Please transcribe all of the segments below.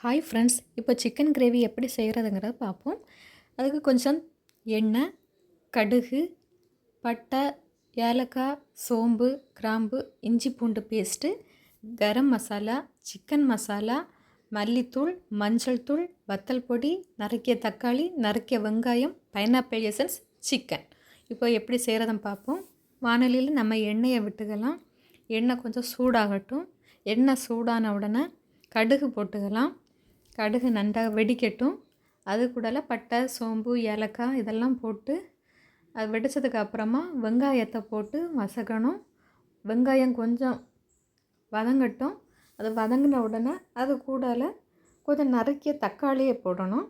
Hi friends, இப்போ chicken gravy எப்படி செய்கிறதுங்கிறத பார்ப்போம். அதுக்கு கொஞ்சம் எண்ணெய், கடுகு, பட்டை, ஏலக்காய், சோம்பு, கிராம்பு, இஞ்சி பூண்டு பேஸ்ட்டு, கரம் மசாலா, சிக்கன் மசாலா, மல்லித்தூள், மஞ்சள் தூள், வத்தல் பொடி, நறுக்கிய தக்காளி, நறுக்கிய வெங்காயம், பைனாப்பிள் எசன்ஸ், சிக்கன். இப்போ எப்படி செய்கிறதுன்னு பார்ப்போம். வானலியில் நம்ம எண்ணெயை விட்டுக்கலாம். எண்ணெய் கொஞ்சம் சூடாகட்டும். எண்ணெய் சூடான உடனே கடுகு போட்டுக்கலாம். கடுகு நன்றாக வெடிக்கட்டும். அது கூட பட்டை, சோம்பு, ஏலக்காய் இதெல்லாம் போட்டு அது வெடித்ததுக்கு அப்புறமா வெங்காயத்தை போட்டு வதக்கணும். வெங்காயம் கொஞ்சம் வதங்கட்டும். அது வதங்கின உடனே அது கூட கொஞ்சம் நறுக்கிய தக்காளியை போடணும்.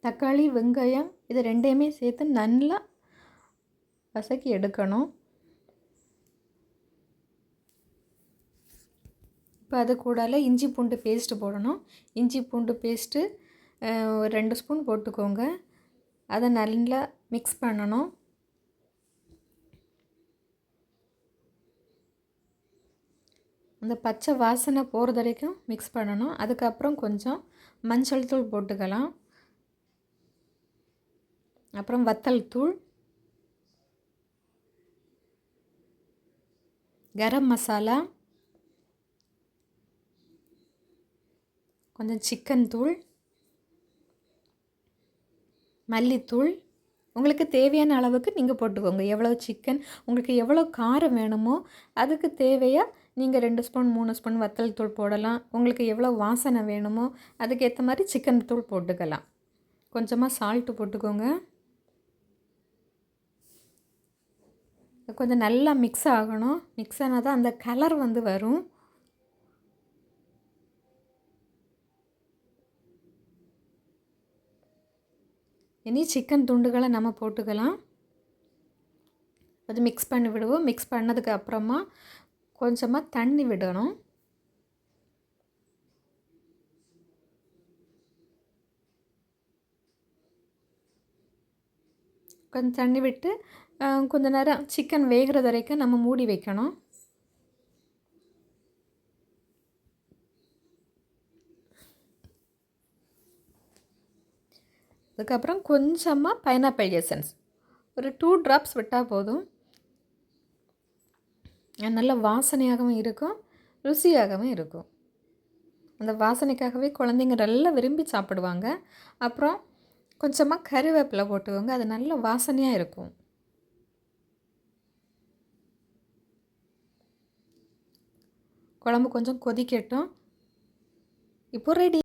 தக்காளி, வெங்காயம் இது ரெண்டையுமே சேர்த்து நல்லா வதக்கி எடுக்கணும். இப்போ அது கூட இஞ்சி பூண்டு பேஸ்ட்டு போடணும். இஞ்சி பூண்டு பேஸ்ட்டு ஒரு 2 ஸ்பூன் போட்டுக்கோங்க. அதை நல்லா மிக்ஸ் பண்ணணும். அந்த பச்சை வாசனை போகிறது வரைக்கும் மிக்ஸ் பண்ணணும். அதுக்கப்புறம் கொஞ்சம் மஞ்சள் தூள் போட்டுக்கலாம். அப்புறம் வத்தல் தூள், கரம் மசாலா, கொஞ்சம் சிக்கன் தூள், மல்லித்தூள் உங்களுக்கு தேவையான அளவுக்கு நீங்கள் போட்டுக்கோங்க. எவ்வளோ சிக்கன் உங்களுக்கு எவ்வளோ காரம் வேணுமோ அதுக்கு தேவையாக நீங்கள் 2 ஸ்பூன் 3 ஸ்பூன் வத்தல் தூள் போடலாம். உங்களுக்கு எவ்வளோ வாசனை வேணுமோ அதுக்கேற்ற மாதிரி சிக்கன் தூள் போட்டுக்கலாம். கொஞ்சமாக சால்ட்டு போட்டுக்கோங்க. கொஞ்சம் நல்லா மிக்ஸ் ஆகணும். மிக்ஸ் ஆனால் தான் அந்த கலர் வரும். இனி சிக்கன் துண்டுகளை நம்ம போட்டுக்கலாம். அது மிக்ஸ் பண்ணி விடுவோம். மிக்ஸ் பண்ணதுக்கு அப்புறமா கொஞ்சமாக தண்ணி விடணும். கொஞ்சம் தண்ணி விட்டு கொஞ்ச நேரம் சிக்கன் வேகிறது வரைக்கும் நம்ம மூடி வைக்கணும். அதுக்கப்புறம் கொஞ்சமாக பைனாப்பிள் எசன்ஸ் ஒரு 2 ட்ராப்ஸ் விட்டால் போதும். நல்ல வாசனையாகவும் இருக்கும், ருசியாகவும் இருக்கும். அந்த வாசனைக்காகவே குழந்தைங்க நல்லா விரும்பி சாப்பிடுவாங்க. அப்புறம் கொஞ்சமாக கறிவேப்பிலை போட்டுக்கோங்க. அது நல்ல வாசனையாக இருக்கும். குழம்பு கொஞ்சம் கொதிக்கட்டும். இப்போ ரெடி.